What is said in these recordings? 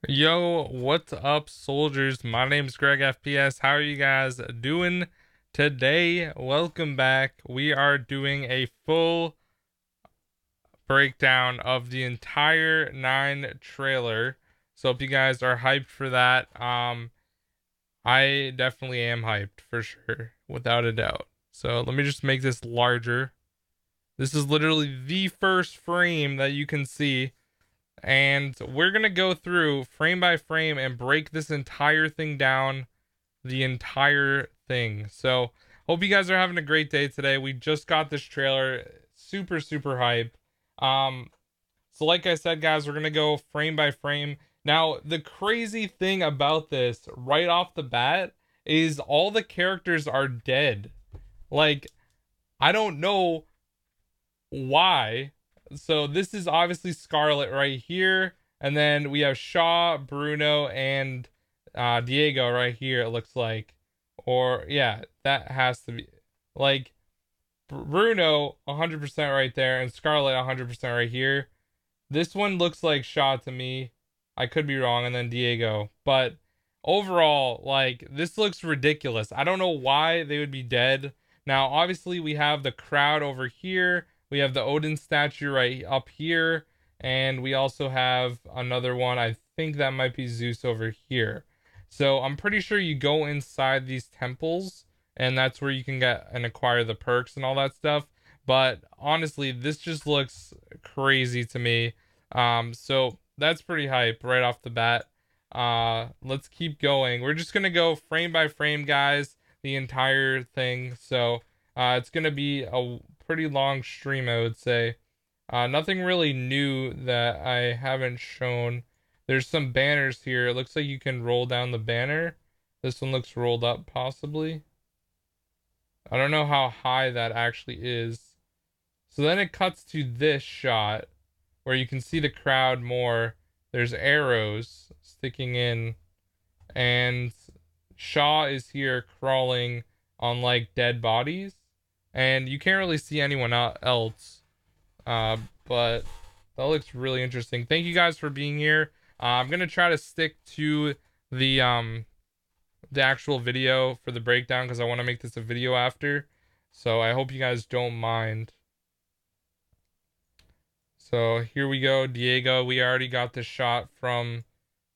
Yo, what's up, soldiers? My name's GregFPS. How are you guys doing today? Welcome back. We are doing a full breakdown of the entire 9 trailer. So if you guys are hyped for that, I definitely am hyped for sure, without a doubt. So let me just make this larger. This is literally the first frame that you can see. And we're going to go through frame by frame and break this entire thing down, the entire thing. So, hope you guys are having a great day today. We just got this trailer, super hype. So like I said, guys, we're going to go frame by frame. Now, the crazy thing about this right off the bat is all the characters are dead. Like, I don't know why. So this is obviously Scarlet right here, and then we have Shaw, Bruno, and Diego right here. It looks like, or yeah, that has to be like Bruno 100% right there, and Scarlet 100% right here. This one looks like Shaw to me. I could be wrong, and then Diego, but overall, like this looks ridiculous. I don't know why they would be dead. Now, obviously, we have the crowd over here. We have the Odin statue right up here. And we also have another one. I think that might be Zeus over here. So I'm pretty sure you go inside these temples, and that's where you can get and acquire the perks and all that stuff. But honestly, this just looks crazy to me. So that's pretty hype right off the bat. Let's keep going. We're just gonna go frame by frame, guys, the entire thing. So it's gonna be a pretty long stream, I would say. Nothing really new that I haven't shown. There's some banners here. It looks like you can roll down the banner. This one looks rolled up, possibly. I don't know how high that actually is. So then it cuts to this shot where you can see the crowd more. There's arrows sticking in, and Shaw is here crawling on like dead bodies, and you can't really see anyone else. But that looks really interesting. Thank you guys for being here. I'm gonna try to stick to the actual video for the breakdown because I want to make this a video after. So I hope you guys don't mind. So here we go, Diego. We already got the shot from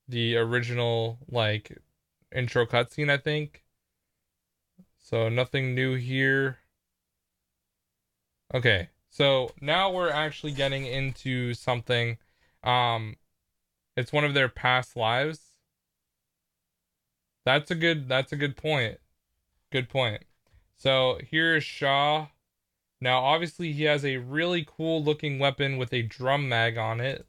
the original like intro cutscene, I think. So nothing new here. Okay, so now we're actually getting into something. Um, it's one of their past lives. That's a good point. Good point. So here is Shaw. Now obviously he has a really cool looking weapon with a drum mag on it.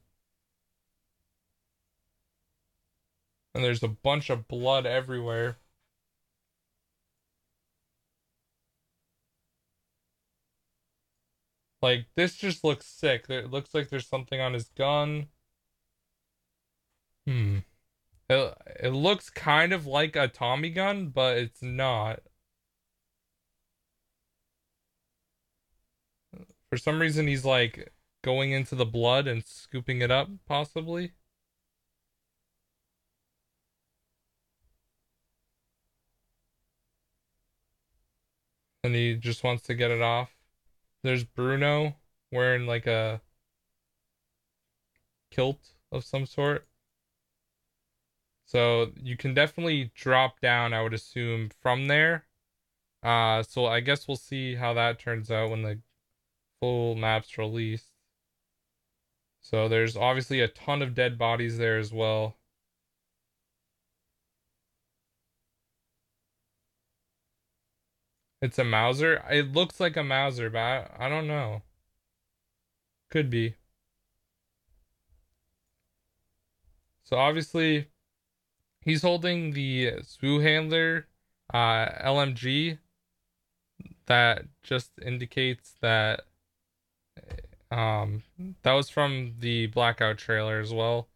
And there's a bunch of blood everywhere. Like this just looks sick. It looks like there's something on his gun. Hmm. It looks kind of like a Tommy gun, but it's not. For some reason, he's like going into the blood and scooping it up, possibly. And he just wants to get it off. There's Bruno wearing like a kilt of some sort. So you can definitely drop down, I would assume, from there. So I guess we'll see how that turns out when the full map's released. So there's obviously a ton of dead bodies there as well. It's a Mauser. It looks like a Mauser, but I don't know. Could be. So obviously he's holding the Swoo Handler LMG that just indicates that that was from the Blackout trailer as well.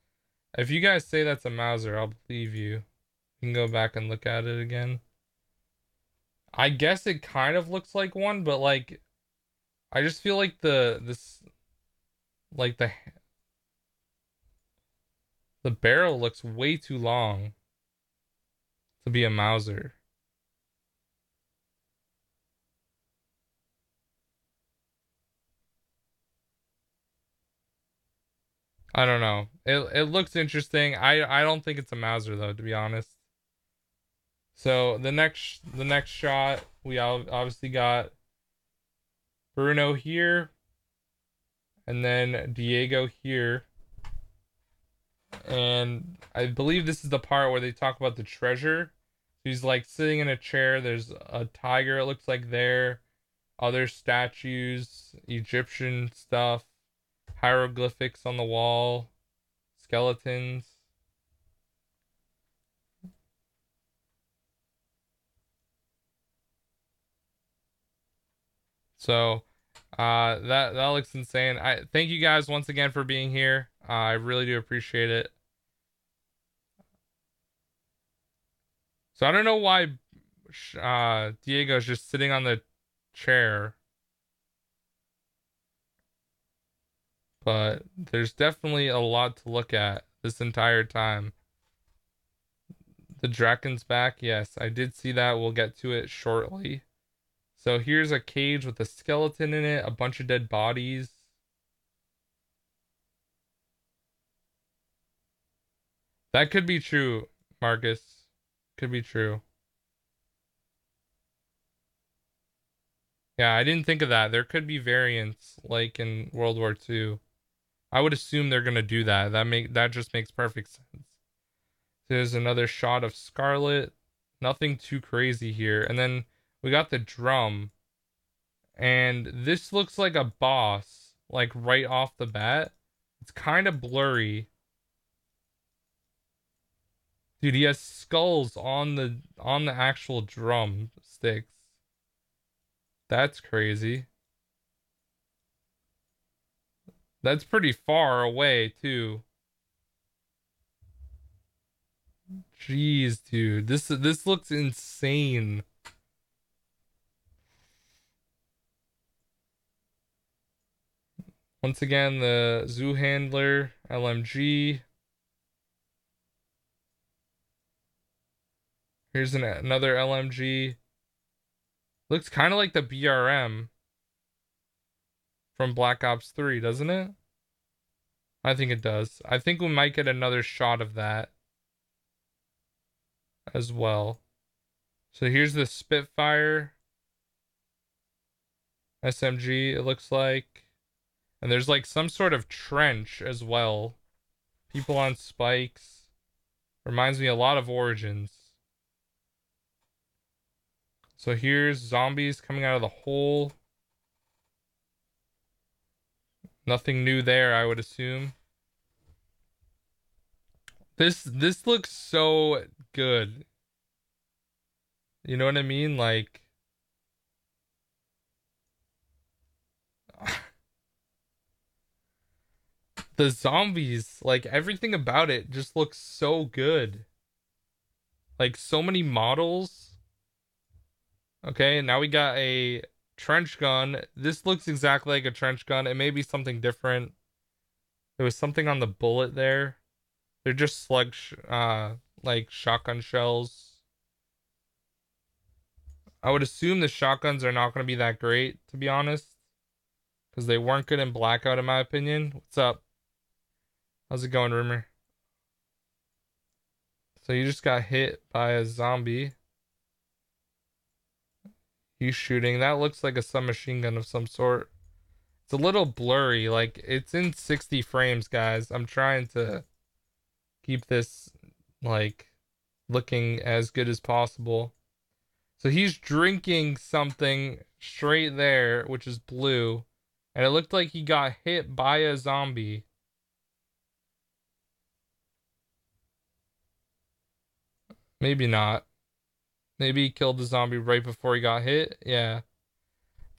If you guys say that's a Mauser, I'll believe you. You can go back and look at it again. I guess it kind of looks like one, but like I just feel like the The barrel looks way too long to be a Mauser. I don't know. It looks interesting. I don't think it's a Mauser though, to be honest. So the next shot, we obviously got Bruno here, and then Diego here. And I believe this is the part where they talk about the treasure. He's like sitting in a chair. There's a tiger, it looks like there. Other statues, Egyptian stuff, hieroglyphics on the wall, skeletons. So that looks insane. I thank you guys once again for being here. I really do appreciate it. So I don't know why Diego's just sitting on the chair, but there's definitely a lot to look at this entire time. The Draken's back. Yes, I did see that. We'll get to it shortly. So here's a cage with a skeleton in it, a bunch of dead bodies. That could be true, Marcus. Could be true. Yeah, I didn't think of that. There could be variants like in World War II. I would assume they're gonna do that. That just makes perfect sense. There's another shot of Scarlet. Nothing too crazy here. And then we got the drum. And this looks like a boss, like right off the bat. It's kind of blurry. Dude, he has skulls on the actual drum sticks. That's crazy. That's pretty far away too. Jeez, dude. This looks insane. Once again, the Zoo Handler LMG. Here's another LMG. Looks kind of like the BRM from Black Ops 3, doesn't it? I think it does. I think we might get another shot of that as well. So here's the Spitfire SMG, it looks like. And there's like some sort of trench as well. People on spikes. Reminds me a lot of Origins. So here's zombies coming out of the hole. Nothing new there, I would assume. This looks so good. You know what I mean? Like the zombies, like everything about it just looks so good. Like so many models. Okay, now we got a trench gun. This looks exactly like a trench gun. It may be something different. There was something on the bullet there. They're just like shotgun shells. I would assume the shotguns are not going to be that great, to be honest, because they weren't good in Blackout, in my opinion. What's up? How's it going, Rumor? So you just got hit by a zombie. He's shooting. That looks like a submachine gun of some sort. It's a little blurry. Like, it's in 60 frames, guys. I'm trying to keep this, like, looking as good as possible. So he's drinking something straight there, which is blue. And it looked like he got hit by a zombie. Maybe not. Maybe he killed the zombie right before he got hit. Yeah.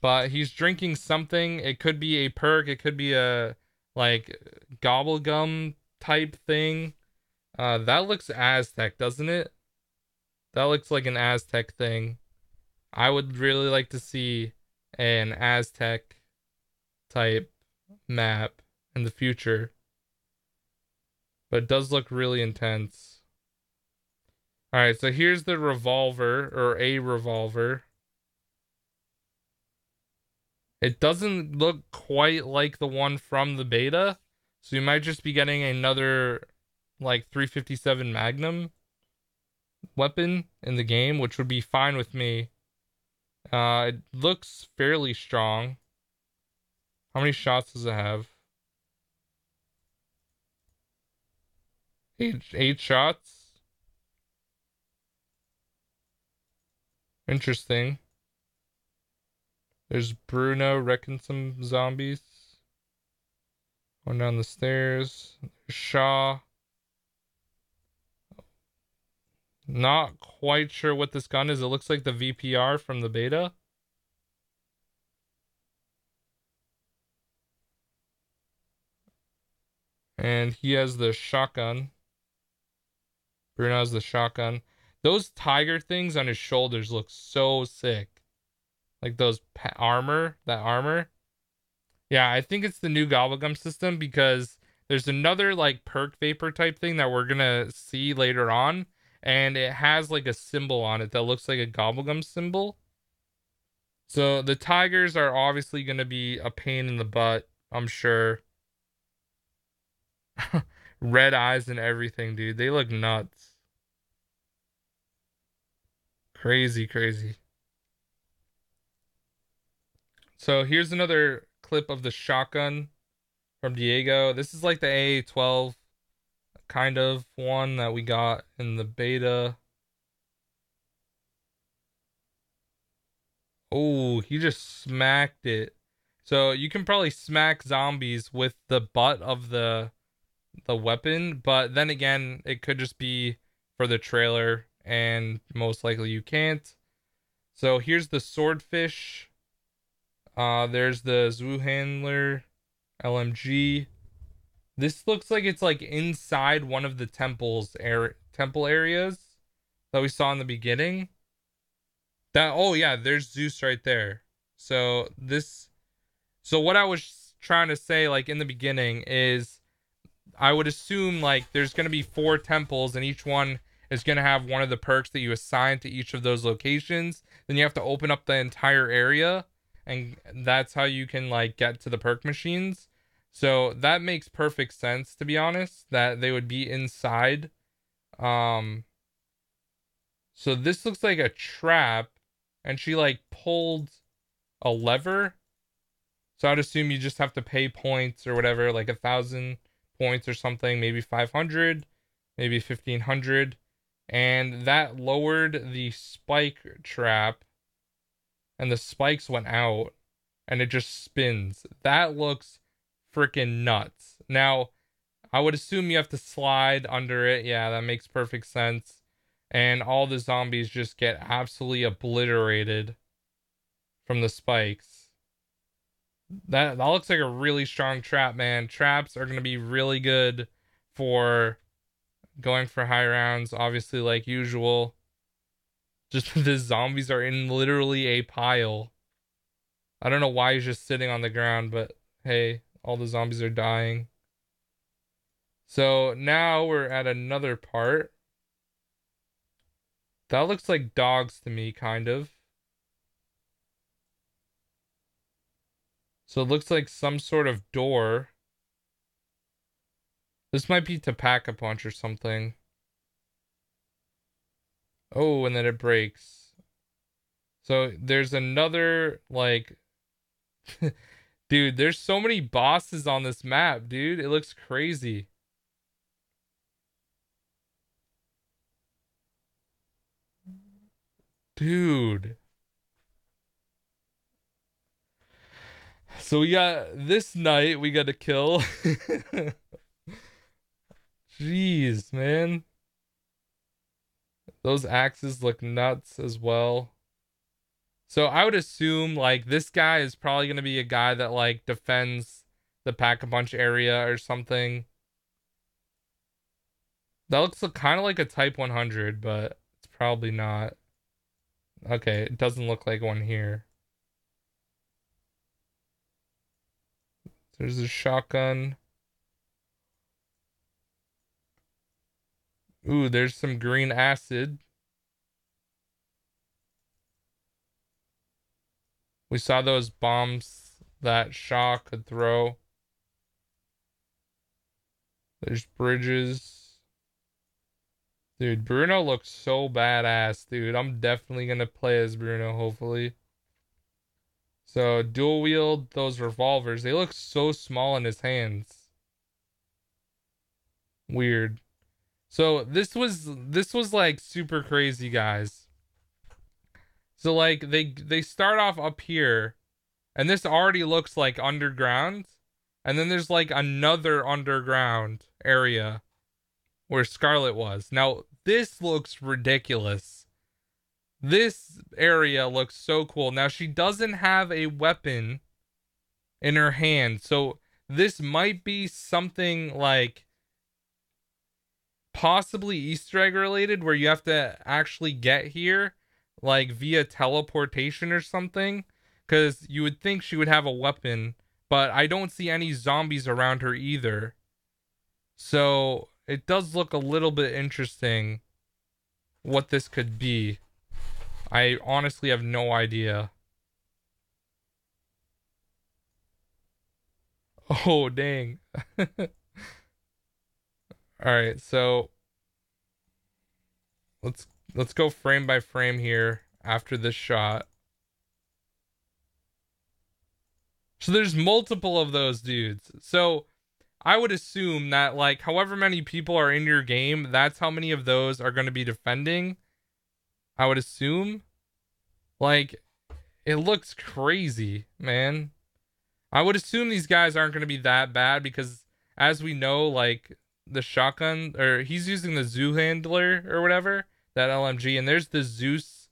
But he's drinking something. It could be a perk. It could be a, like, gobble gum type thing. That looks Aztec, doesn't it? That looks like an Aztec thing. I would really like to see an Aztec type map in the future. but it does look really intense. All right, so here's the revolver, or a revolver. It doesn't look quite like the one from the beta, so you might just be getting another like 357 Magnum weapon in the game, which would be fine with me. It looks fairly strong. How many shots does it have? Eight shots. Interesting. There's Bruno wrecking some zombies. Going down the stairs. There's Shaw. Not quite sure what this gun is. It looks like the VPR from the beta. And he has the shotgun. Bruno has the shotgun. Those tiger things on his shoulders look so sick. Like those armor, that armor. Yeah, I think it's the new gobblegum system because there's another like perk vapor type thing that we're gonna see later on, and it has like a symbol on it that looks like a gobblegum symbol. So the tigers are obviously gonna be a pain in the butt, I'm sure. Red eyes and everything, dude. They look nuts. Crazy, crazy. So here's another clip of the shotgun from Diego. This is like the AA-12 kind of one that we got in the beta. Oh, he just smacked it. So you can probably smack zombies with the butt of the weapon, but then again, it could just be for the trailer, and most likely you can't. So here's the swordfish. There's the Zoo Handler LMG. This looks like it's like inside one of the temple areas that we saw in the beginning. That oh yeah, there's Zeus right there. So what I was trying to say like in the beginning is I would assume like there's going to be 4 temples and each one is going to have one of the perks that you assign to each of those locations. Then you have to open up the entire area, and that's how you can like get to the perk machines. So that makes perfect sense, to be honest, that they would be inside. Um so this looks like a trap, and she like pulled a lever. So I'd assume you just have to pay points or whatever, like 1,000 points or something, maybe 500, maybe 1,500. And that lowered the spike trap, and the spikes went out, and it just spins. That looks freaking nuts. Now, I would assume you have to slide under it. Yeah, that makes perfect sense. And all the zombies just get absolutely obliterated from the spikes. That looks like a really strong trap, man. Traps are going to be really good for going for high rounds, obviously, like usual. Just the zombies are in literally a pile. I don't know why he's just sitting on the ground, but hey, all the zombies are dying. So now we're at another part. That looks like dogs to me, kind of. So it looks like some sort of door. This might be to pack a punch or something. Oh, and then it breaks. So there's another, like... Dude, there's so many bosses on this map, dude. It looks crazy. Dude. So we got this night we got to kill. Jeez, man. Those axes look nuts as well. So I would assume like this guy is probably going to be a guy that like defends the pack-a-punch area or something. That looks kind of like a Type 100, but it's probably not. Okay, it doesn't look like one here. There's a shotgun. Ooh, there's some green acid. We saw those bombs that Shaw could throw. There's bridges. Dude, Bruno looks so badass, dude. I'm definitely gonna play as Bruno, hopefully. So, dual wield those revolvers. They look so small in his hands. Weird. So, this was like super crazy, guys. So like they start off up here, and this already looks like underground. And then there's like another underground area where Scarlet was. Now, this looks ridiculous. This area looks so cool. Now, she doesn't have a weapon in her hand. So, this might be something like possibly Easter egg related where you have to actually get here like via teleportation or something. Because you would think she would have a weapon, but I don't see any zombies around her either. So it does look a little bit interesting what this could be. I honestly have no idea. Oh, dang. All right, so let's go frame by frame here after this shot. So there's multiple of those dudes. So I would assume that like however many people are in your game, that's how many of those are going to be defending. I would assume. Like, it looks crazy, man. I would assume these guys aren't going to be that bad because, as we know, like, the shotgun, or he's using the Zoo Handler or whatever, that LMG, and there's the Zeus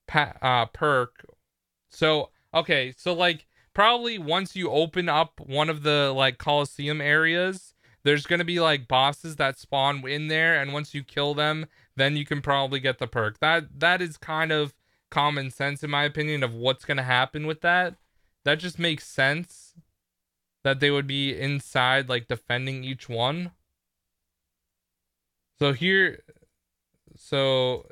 perk. So, okay, so, like, probably once you open up one of the, like, Coliseum areas, there's going to be, like, bosses that spawn in there, and once you kill them, then you can probably get the perk. That is kind of common sense, in my opinion, of what's going to happen with that. That just makes sense that they would be inside, like, defending each one. So here, so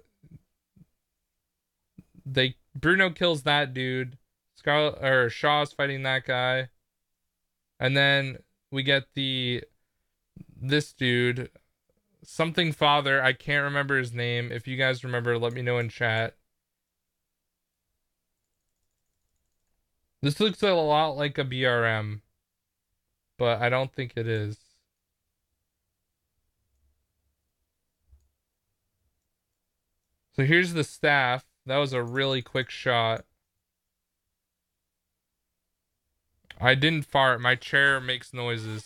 Bruno kills that dude. Scarlet or Shaw's fighting that guy, and then we get this dude, something father. I can't remember his name. If you guys remember, let me know in chat. This looks a lot like a BRM, but I don't think it is. So here's the staff. That was a really quick shot. I didn't fart. My chair makes noises.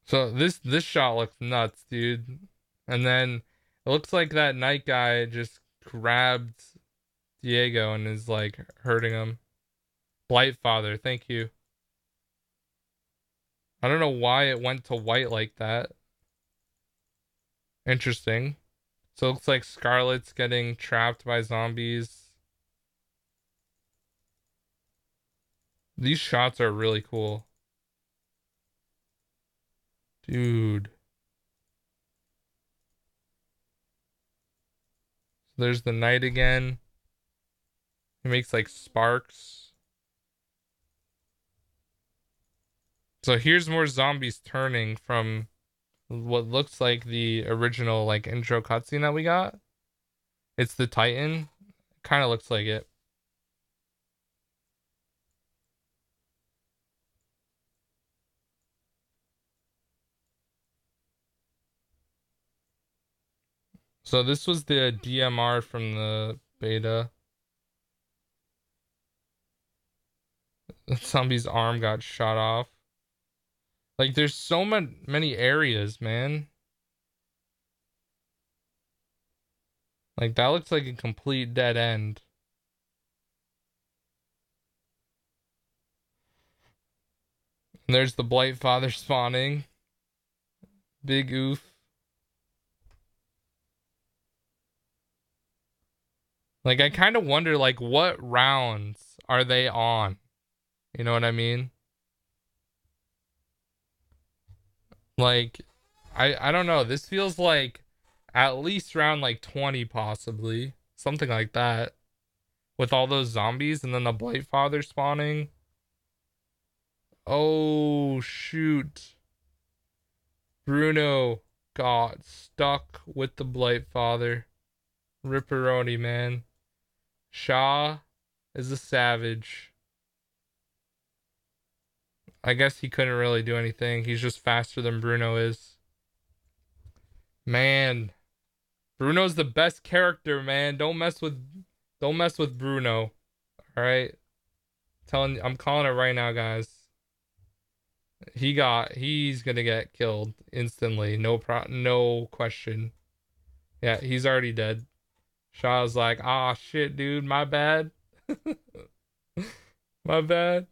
So this shot looks nuts, dude. And then it looks like that night guy just grabbed Diego and is like hurting him. Blight Father, thank you. I don't know why it went to white like that. Interesting. So it looks like Scarlet's getting trapped by zombies. These shots are really cool. Dude. So there's the knight again. He makes like sparks. So here's more zombies turning from what looks like the original like intro cutscene that we got. It's the Titan. Kind of looks like it. So this was the DMR from the beta. The zombie's arm got shot off. Like there's so many areas, man. Like that looks like a complete dead end. And there's the Blight Father spawning. Big oof. Like, I kind of wonder, like, what rounds are they on? You know what I mean? Like, I don't know. This feels like at least round like 20, possibly. Something like that. With all those zombies and then the Blight Father spawning. Oh, shoot. Bruno got stuck with the Blight Father. Ripperoni, man. Shaw is a savage. I guess he couldn't really do anything. He's just faster than Bruno is. Man, Bruno's the best character, man. Don't mess with Bruno. All right? I'm calling it right now, guys. He's going to get killed instantly. No question. Yeah, he's already dead. Shaw's like, "Ah, shit, dude, my bad." My bad.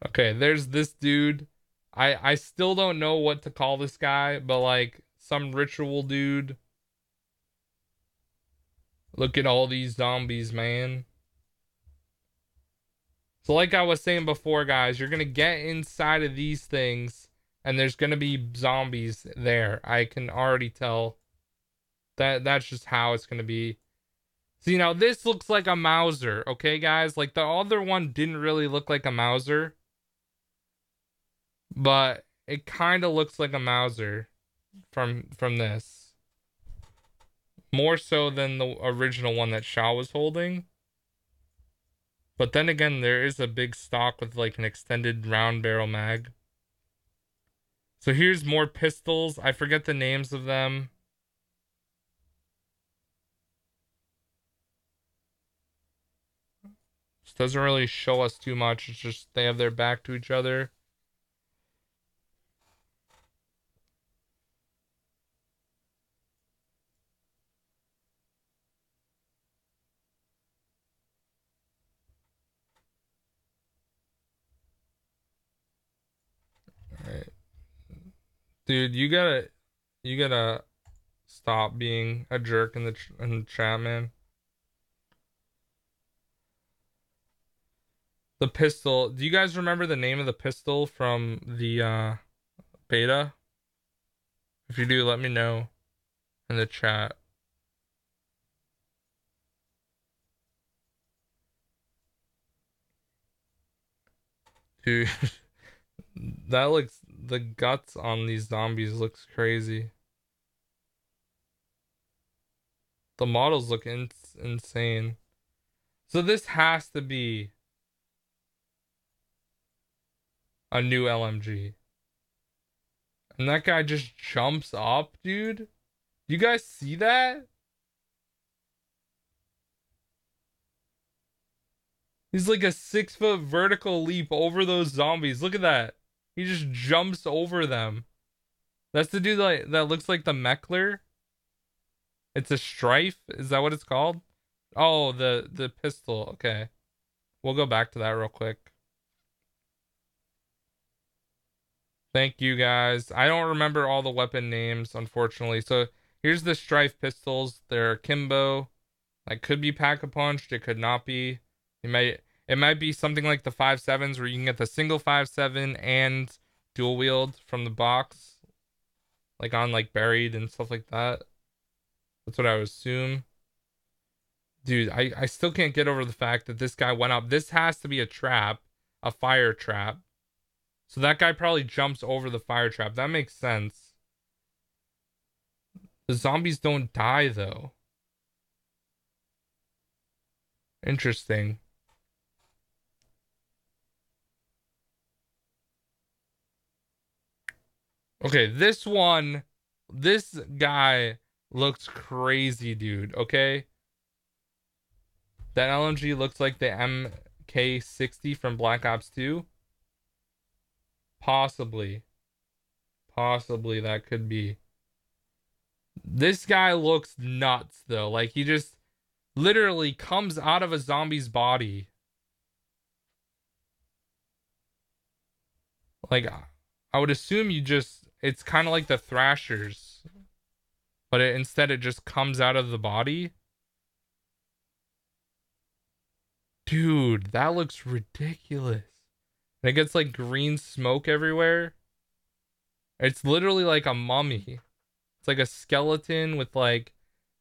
Okay, there's this dude. I still don't know what to call this guy, but like some ritual dude. Look at all these zombies, man. So like I was saying before, guys, you're gonna get inside of these things and there's gonna be zombies there. I can already tell that's just how it's gonna be. See, now this looks like a Mauser, okay, guys? Like the other one didn't really look like a Mauser, but it kind of looks like a Mauser from this. More so than the original one that Shaw was holding. But then again, there is a big stock with like an extended round barrel mag. So here's more pistols. I forget the names of them. This doesn't really show us too much. It's just they have their back to each other. Alright. Dude, you gotta stop being a jerk in the chat, man. The pistol. Do you guys remember the name of the pistol from the beta? If you do, let me know in the chat. Dude, the guts on these zombies looks crazy. The models look insane. So this has to be a new LMG. And that guy just jumps up, dude. You guys see that? He's like a 6-foot vertical leap over those zombies. Look at that. He just jumps over them. That's the dude that looks like the Meckler. It's a Strife. Is that what it's called? Oh, the pistol. Okay. We'll go back to that real quick. Thank you guys. I don't remember all the weapon names, unfortunately. So here's the Strife pistols. They're Kimbo. Like could be pack-a-punched. It could not be. It might be something like the 5.7s where you can get the single 5.7 and dual wield from the box. Like on like buried and stuff like that. That's what I would assume. Dude, I still can't get over the fact that this guy went up. This has to be a trap, a fire trap. So that guy probably jumps over the fire trap. That makes sense. The zombies don't die though. Interesting. Okay, this guy looks crazy, dude. Okay. That LMG looks like the MK60 from Black Ops 2. Possibly. Possibly that could be. This guy looks nuts though. Like he just literally comes out of a zombie's body. Like I would assume it's kind of like the Thrashers. but instead it just comes out of the body. Dude, that looks ridiculous. And it gets like green smoke everywhere. It's literally like a mummy. It's like a skeleton with like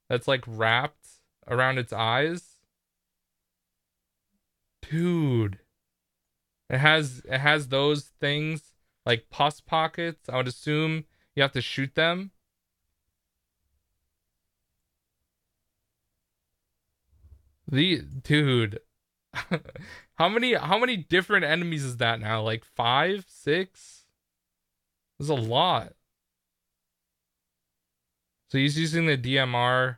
that's like wrapped around its eyes. Dude. It has those things like pus pockets. I would assume you have to shoot them. The dude. How many different enemies is that now? Like five, six? There's a lot. So he's using the DMR.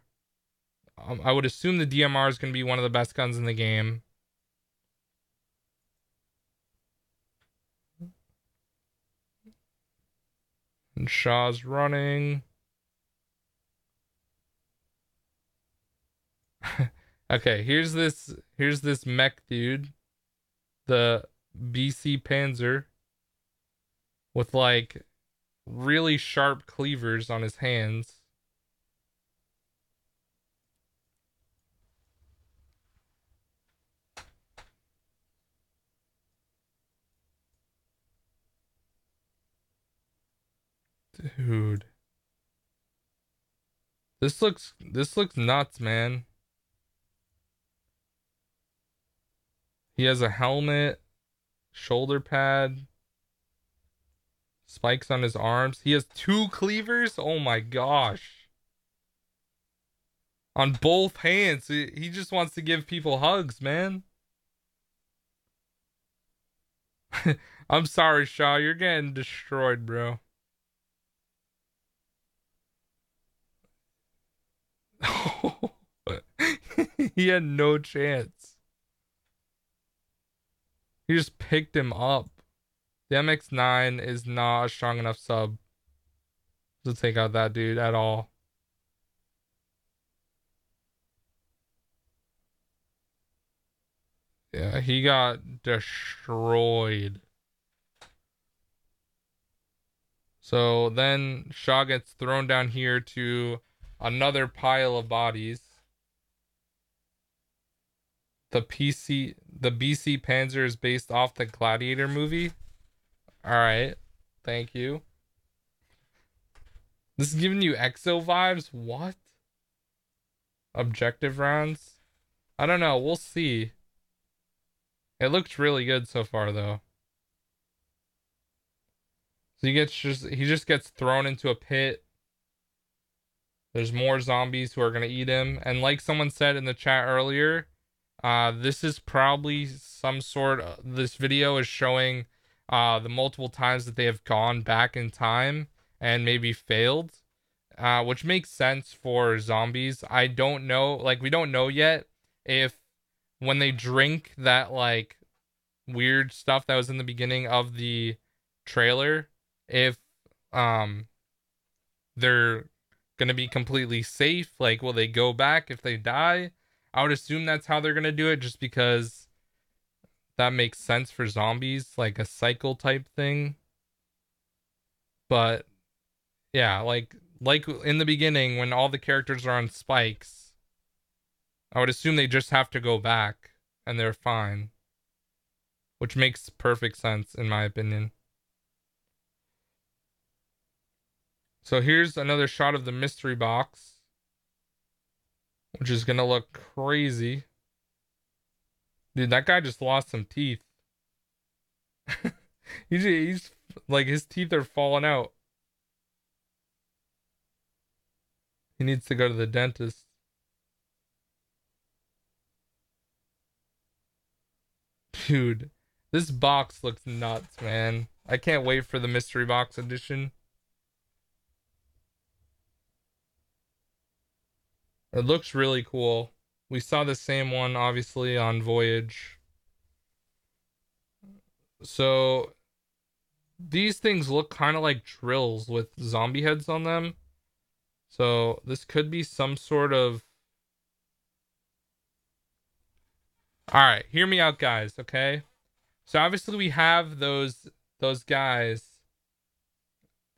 I would assume the DMR is going to be one of the best guns in the game. And Shaw's running. Okay, here's this mech dude, the BC Panzer, with like really sharp cleavers on his hands. Dude. This looks nuts, man. He has a helmet, shoulder pad, spikes on his arms. He has two cleavers. Oh my gosh. On both hands. He just wants to give people hugs, man. I'm sorry, Shaw. You're getting destroyed, bro. He had no chance. He just picked him up. The MX-9 is not a strong enough sub to take out that dude at all. Yeah, he got destroyed. So then Shaw gets thrown down here to another pile of bodies. The BC Panzer is based off the Gladiator movie. All right. Thank you. This is giving you EXO vibes? What? Objective rounds? I don't know. We'll see. It looks really good so far, though. So he just gets thrown into a pit. There's more zombies who are gonna eat him, and like someone said in the chat earlier, this is probably some sort of, this video is showing the multiple times that they have gone back in time and maybe failed, which makes sense for zombies. I don't know, like we don't know yet if when they drink that like weird stuff that was in the beginning of the trailer, if they're gonna be completely safe. Like, will they go back if they die? I would assume that's how they're gonna do it, just because that makes sense for zombies, like a cycle type thing. But yeah, like in the beginning when all the characters are on spikes, I would assume they just have to go back and they're fine, which makes perfect sense in my opinion. So here's another shot of the mystery box, which is gonna look crazy. Dude, that guy just lost some teeth. He's like, his teeth are falling out. He needs to go to the dentist. Dude, this box looks nuts, man. I can't wait for the mystery box edition. It looks really cool. We saw the same one, obviously, on Voyage. So, these things look kind of like drills with zombie heads on them. So, this could be some sort of... Alright, hear me out, guys, okay? So, obviously, we have those guys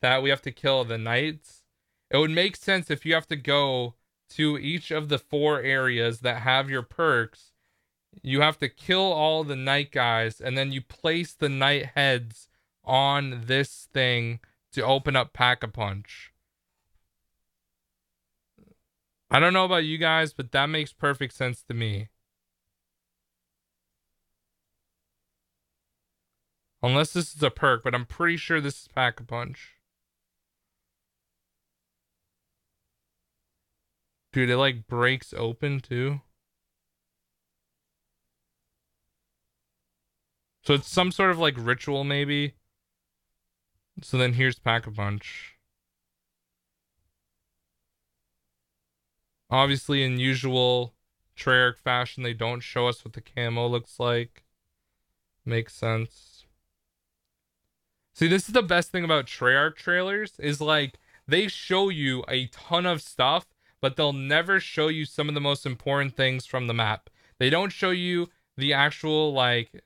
that we have to kill, the knights. It would make sense if you have to go to each of the 4 areas that have your perks. You have to kill all the night guys, and then you place the night heads on this thing to open up Pack-a-Punch. I don't know about you guys, but that makes perfect sense to me. Unless this is a perk, but I'm pretty sure this is Pack-a-Punch. Dude, it like breaks open too. So it's some sort of like ritual maybe. So then here's Pack-a-Punch. Obviously, in usual Treyarch fashion, they don't show us what the camo looks like. Makes sense. See, this is the best thing about Treyarch trailers, is like they show you a ton of stuff, but they'll never show you some of the most important things from the map. They don't show you the actual like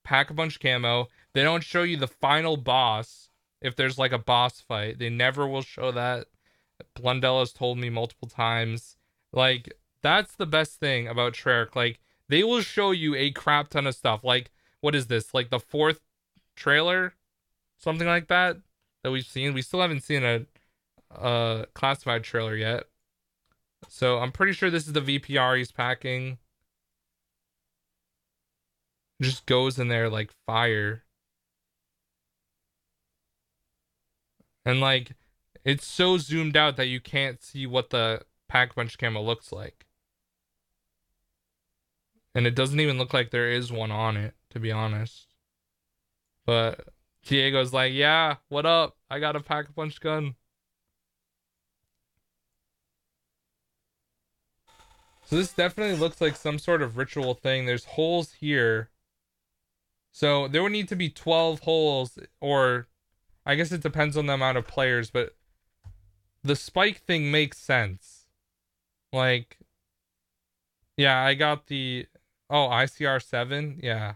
Pack-a-Punch camo. They don't show you the final boss if there's like a boss fight. They never will show that. Blundella's told me multiple times. Like, that's the best thing about Treyarch. Like, they will show you a crap ton of stuff. Like, what is this? Like the 4th trailer? Something like that we've seen. We still haven't seen a classified trailer yet. So I'm pretty sure this is the VPR he's packing. Just goes in there like fire. And like, it's so zoomed out that you can't see what the Pack-a-Punch camo looks like. And it doesn't even look like there is one on it, to be honest. But Diego's like, yeah, what up? I got a Pack-a-Punch gun. So this definitely looks like some sort of ritual thing. There's holes here. So there would need to be 12 holes, or I guess it depends on the amount of players, but the spike thing makes sense. Like, yeah, I got the, oh, ICR7? Yeah.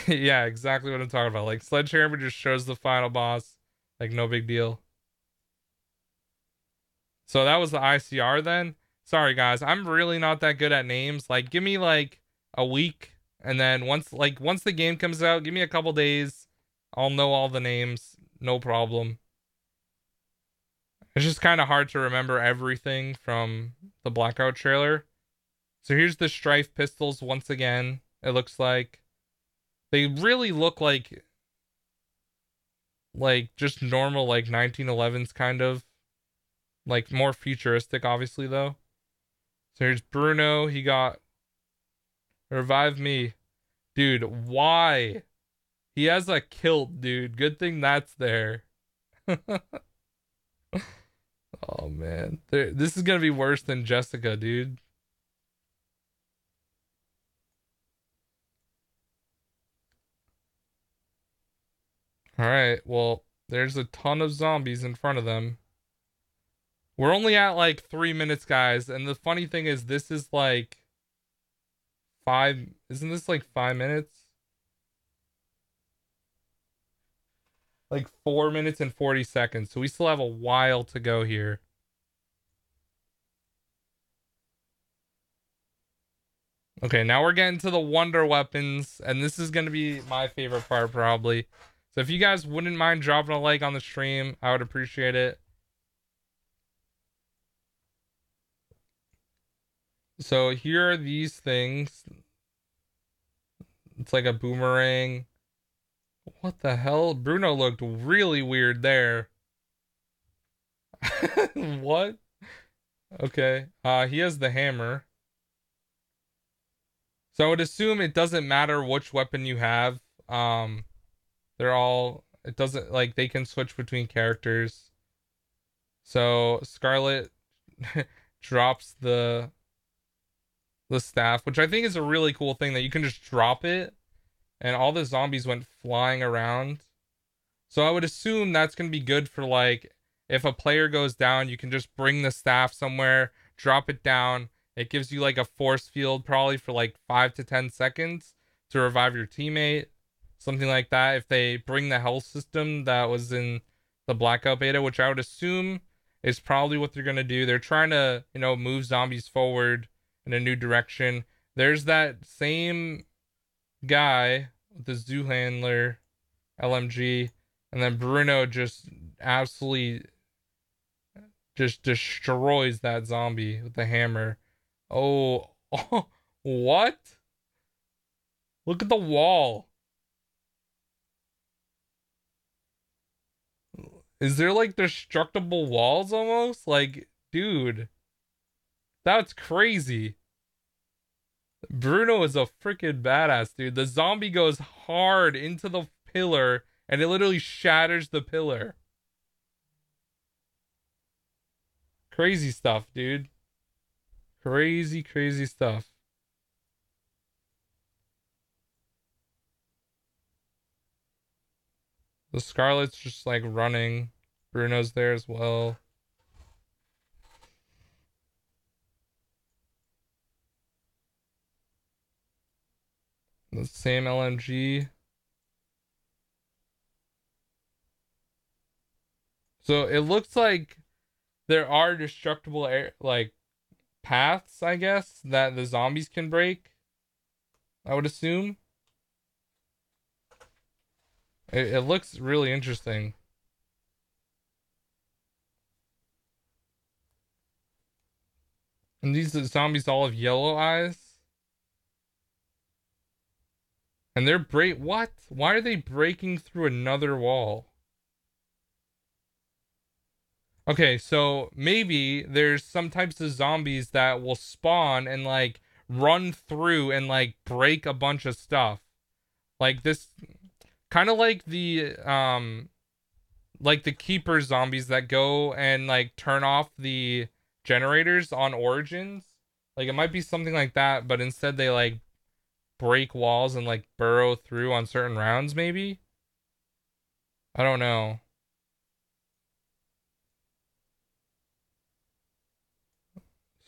Yeah, exactly what I'm talking about. Like, Sledgehammer just shows the final boss. Like, no big deal. So that was the ICR then? Sorry, guys. I'm really not that good at names. Like, give me, like, a week. And then once the game comes out, give me a couple days. I'll know all the names. No problem. It's just kind of hard to remember everything from the Blackout trailer. So here's the Strife pistols once again. It looks like they really look like just normal like 1911s kind of, like more futuristic obviously though. So here's Bruno. He got revive me. Dude, why? He has a kilt, dude. Good thing that's there. Oh man. This is gonna be worse than Jessica, dude. Alright, well, there's a ton of zombies in front of them. We're only at like 3 minutes, guys, and the funny thing is this is like isn't this like 5 minutes? Like 4 minutes and 40 seconds, so we still have a while to go here. Okay, now we're getting to the wonder weapons, and this is going to be my favorite part probably. So if you guys wouldn't mind dropping a like on the stream, I would appreciate it. So here are these things. It's like a boomerang. What the hell? Bruno looked really weird there. What? Okay. He has the hammer. So I would assume it doesn't matter which weapon you have. They're all, it doesn't, like, they can switch between characters. So Scarlet drops the staff, which I think is a really cool thing that you can just drop it and all the zombies went flying around. So I would assume that's going to be good for, like, if a player goes down, you can just bring the staff somewhere, drop it down. It gives you, like, a force field probably for, like, 5 to 10 seconds to revive your teammate. something like that. If they bring the health system that was in the Blackout beta, which I would assume is probably what they're gonna do. They're trying to, move zombies forward in a new direction. There's that same guy with the zoo handler LMG, and then Bruno just absolutely just destroys that zombie with the hammer. Oh, oh, what? Look at the wall. Is there like destructible walls almost? Like, dude, that's crazy. Bruno is a freaking badass, dude. The zombie goes hard into the pillar and it literally shatters the pillar. Crazy stuff, dude. Crazy, crazy stuff. The Scarlet's just like running. Bruno's there as well. The same LMG. So it looks like there are destructible like paths, I guess, that the zombies can break. I would assume. It looks really interesting. And these zombies all have yellow eyes. And they're what? Why are they breaking through another wall? Okay, so maybe there's some types of zombies that will spawn and like run through and like break a bunch of stuff. Like this kind of like the keeper zombies that go and like turn off the generators on Origins. Like it might be something like that, but instead they like break walls and like burrow through on certain rounds maybe. I don't know.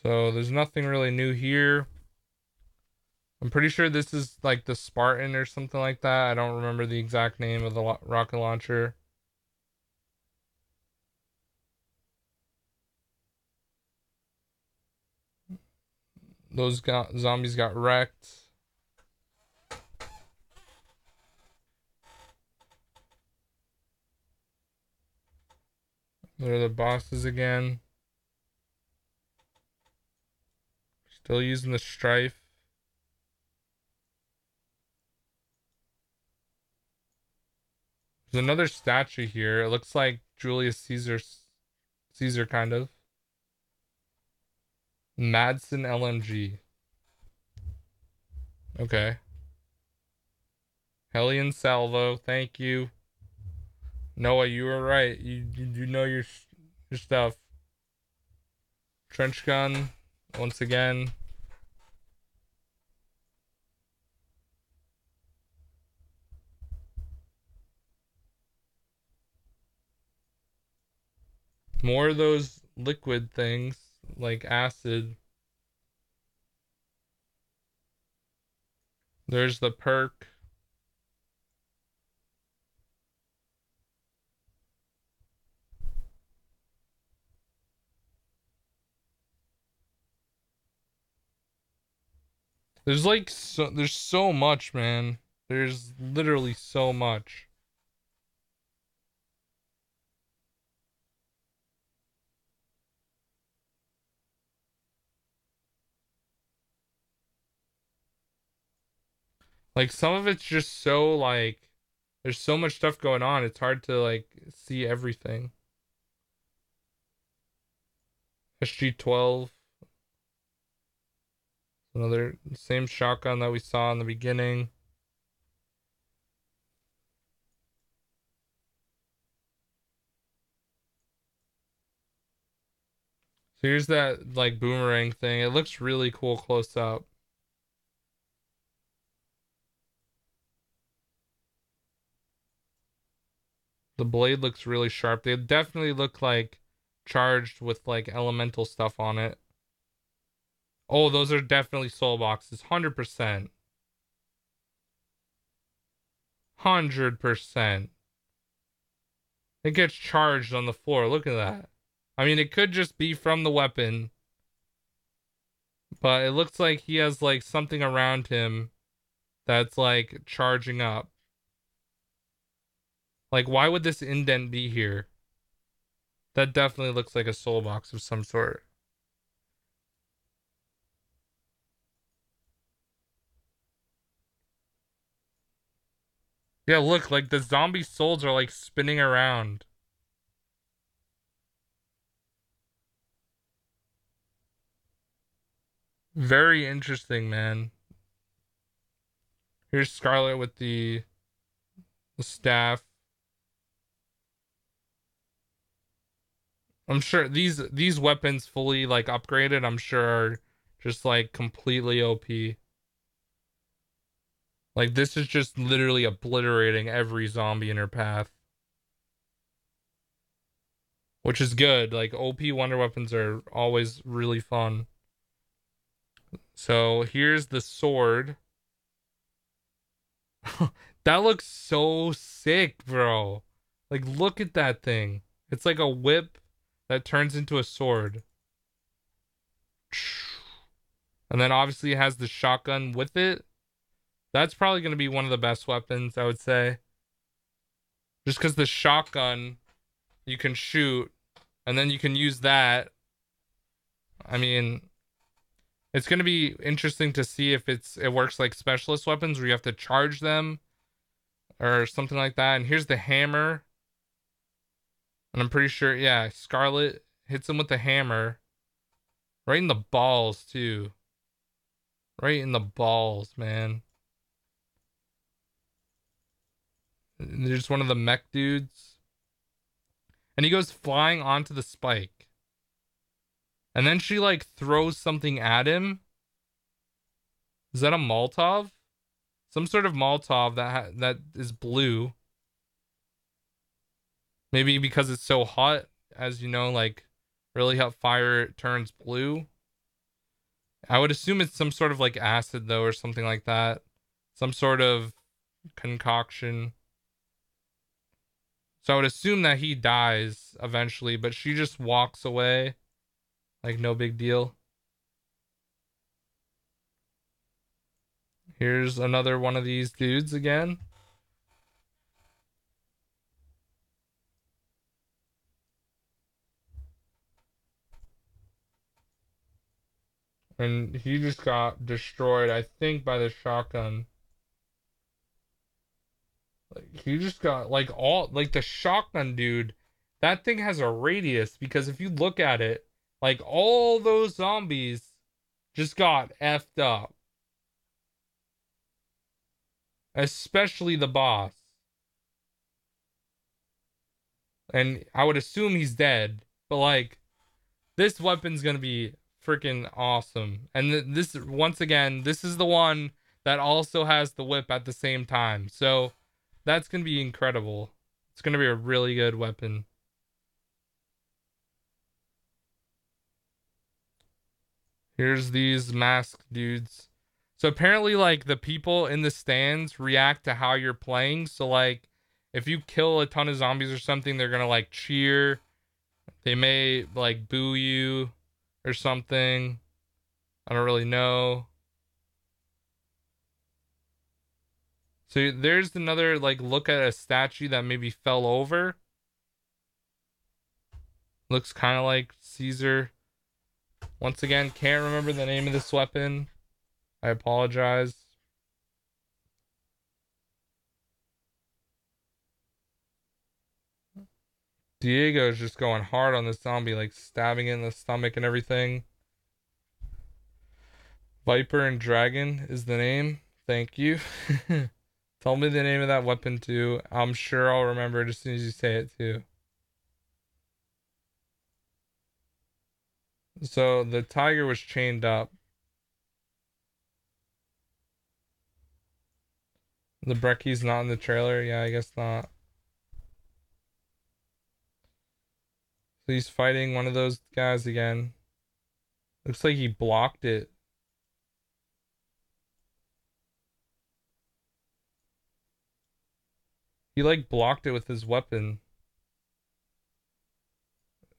So there's nothing really new here. I'm pretty sure this is like the Spartan or something like that. I don't remember the exact name of the rocket launcher. Those zombies got wrecked. They're the bosses again. Still using the Strife. There's another statue here. It looks like Julius Caesar kind of. Madsen LMG. Okay. Hellion Salvo, thank you. Noah, you were right. You know your stuff. Trench gun, once again. More of those liquid things, like acid. There's the perk. There's so much, man. There's literally so much. Like some of it's just so like there's so much stuff going on. It's hard to like see everything. SG-12. Another same shotgun that we saw in the beginning. So here's that like boomerang thing. It looks really cool close up. The blade looks really sharp. They definitely look like charged with like elemental stuff on it. Oh, those are definitely soul boxes. 100%. 100%. It gets charged on the floor. Look at that. I mean, it could just be from the weapon, but it looks like he has like something around him that's like charging up. Like, why would this indent be here? That definitely looks like a soul box of some sort. Yeah, look, like the zombie souls are like spinning around. Very interesting, man. Here's Scarlet with the staff. I'm sure these weapons fully like upgraded, I'm sure are just like completely OP. Like this is just literally obliterating every zombie in her path. Which is good. Like OP wonder weapons are always really fun. So here's the sword. That looks so sick, bro. Like look at that thing. It's like a whip that turns into a sword. And then obviously it has the shotgun with it. That's probably going to be one of the best weapons, I would say. Just because the shotgun, you can shoot, and then you can use that. I mean, it's going to be interesting to see if it works like specialist weapons where you have to charge them or something like that. And here's the hammer. And I'm pretty sure, yeah, Scarlet hits him with the hammer. Right in the balls, too. Right in the balls, man. There's one of the mech dudes. And he goes flying onto the spike. And then she like throws something at him. Is that a Molotov? Some sort of Molotov that is blue. Maybe because it's so hot, as you know, like really hot fire turns blue. I would assume it's some sort of like acid though, or something like that. Some sort of concoction. So I would assume that he dies eventually, but she just walks away. Like no big deal. Here's another one of these dudes again. And he just got destroyed, I think, by the shotgun. Like he just got like all like the shotgun dude. That thing has a radius because if you look at it, like all those zombies just got effed up. Especially the boss. And I would assume he's dead, but like this weapon's gonna be freaking awesome. And this once again, this is the one that also has the whip at the same time. So that's gonna be incredible. It's gonna be a really good weapon. Here's these masked dudes. So apparently, like the people in the stands react to how you're playing. So like, if you kill a ton of zombies or something, they're gonna like cheer. They may like boo you or something. I don't really know. So there's another like look at a statue that maybe fell over. Looks kind of like Caesar. Once again, can't remember the name of this weapon. I apologize. Diego's just going hard on this zombie, like stabbing it in the stomach and everything. Viper and Dragon is the name. Thank you. Tell me the name of that weapon too. I'm sure I'll remember it as soon as you say it too. So the tiger was chained up. The Brecky's not in the trailer. Yeah, I guess not. So he's fighting one of those guys again. Looks like he blocked it. He like blocked it with his weapon.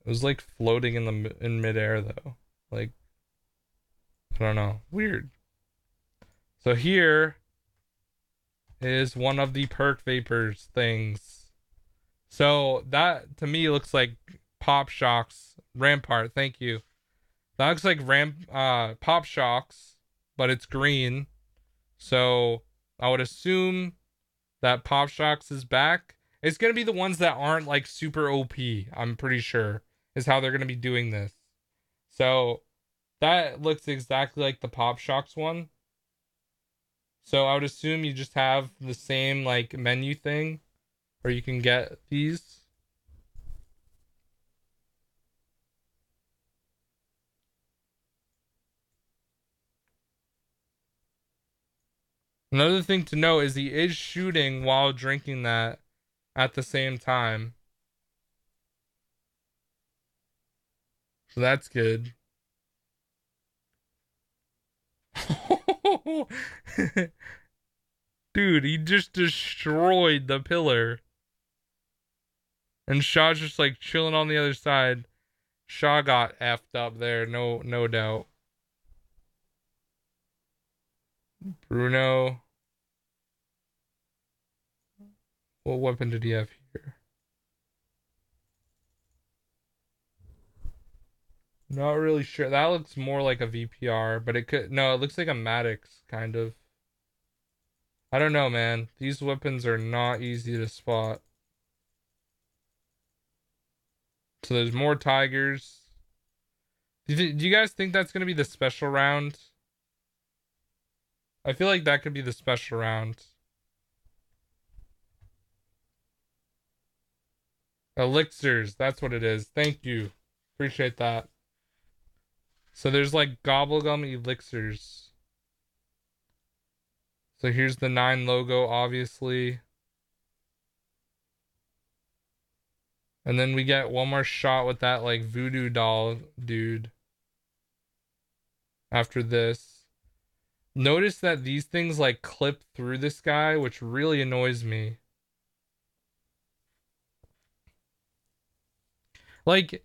It was like floating in midair though. Like, I don't know. Weird. So here is one of the perk vapors things. So that to me looks like Pop Shocks Rampart. Thank you. That looks like Pop Shocks, but it's green. So I would assume that Pop Shocks is back. It's gonna be the ones that aren't like super OP. I'm pretty sure is how they're gonna be doing this. So that looks exactly like the Pop Shocks one. So I would assume you just have the same like menu thing, or you can get these. Another thing to note is he is shooting while drinking that at the same time. So that's good. Dude, he just destroyed the pillar. And Shaw's just like chilling on the other side. Shaw got effed up there, no doubt. Bruno. What weapon did he have here? Not really sure. That looks more like a VPR, but it could no, it looks like a Maddox kind of. I don't know, man. These weapons are not easy to spot. So there's more tigers. Do you guys think that's gonna be the special round? I feel like that could be the special round. Elixirs, that's what it is. Thank you. Appreciate that. So there's like gobblegum elixirs. So here's the 9 logo, obviously. And then we get one more shot with that like voodoo doll dude. After this. Notice that these things like clip through this guy, which really annoys me. Like,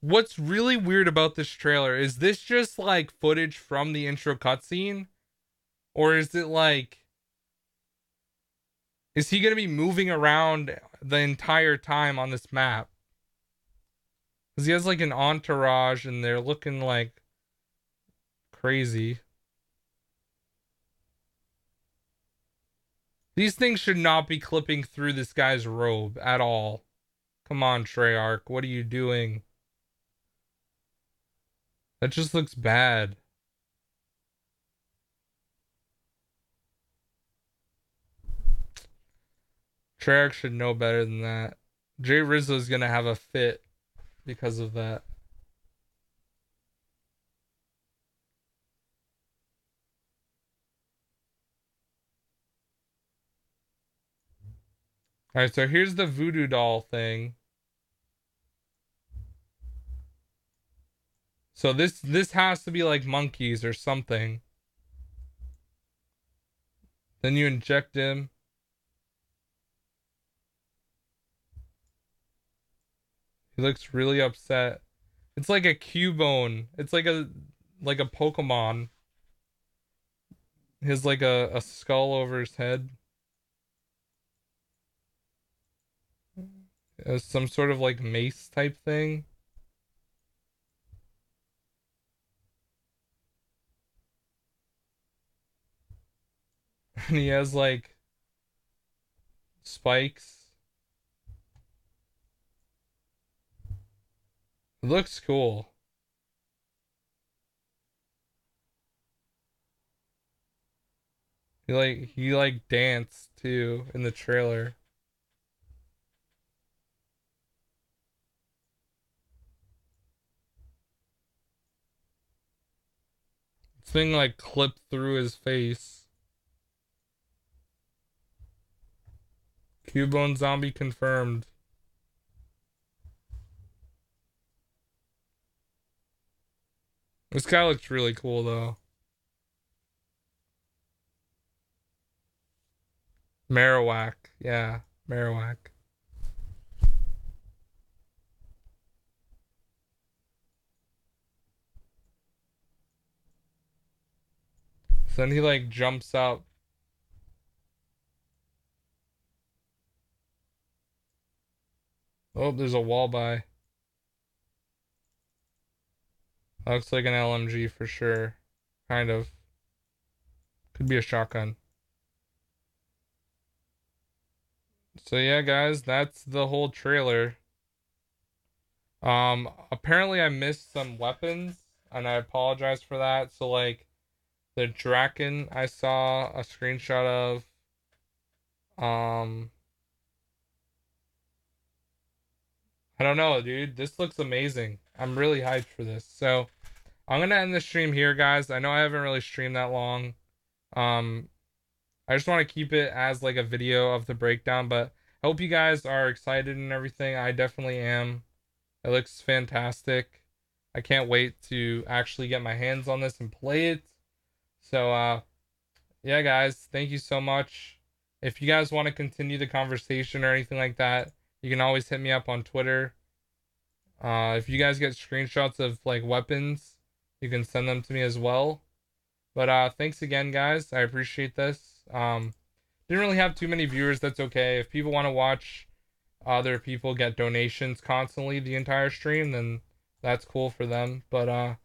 what's really weird about this trailer is this just like footage from the intro cutscene? Or is it like, is he going to be moving around the entire time on this map? Because he has like an entourage and they're looking like crazy. These things should not be clipping through this guy's robe at all. Come on, Treyarch, what are you doing? That just looks bad. Treyarch should know better than that. Jay Rizzo's gonna have a fit because of that. Alright, so here's the voodoo doll thing. So this has to be like monkeys or something. Then you inject him. He looks really upset. It's like a Cubone. It's like a Pokemon. He has like a skull over his head. Some sort of like mace type thing. And he has like spikes. It looks cool. He like danced too in the trailer. This thing like clipped through his face. Cubone zombie confirmed. This guy looks really cool though. Marowak, yeah. Marowak. So then he like jumps up. Oh, there's a wall by. That looks like an LMG for sure. Kind of. Could be a shotgun. So yeah, guys, that's the whole trailer. Apparently I missed some weapons, and I apologize for that. So like the Draken I saw a screenshot of. Um, I don't know, dude. This looks amazing. I'm really hyped for this. So I'm gonna end the stream here, guys. I know I haven't really streamed that long. Um, I just want to keep it as like a video of the breakdown, but I hope you guys are excited and everything. I definitely am. It looks fantastic. I can't wait to actually get my hands on this and play it. So yeah, guys, thank you so much. If you guys want to continue the conversation or anything like that, you can always hit me up on Twitter. If you guys get screenshots of like weapons, you can send them to me as well. But thanks again, guys. I appreciate this. Didn't really have too many viewers. That's okay. If people want to watch other people get donations constantly the entire stream, then that's cool for them. But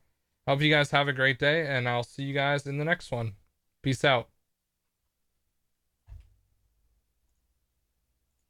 hope you guys have a great day, and I'll see you guys in the next one. Peace out.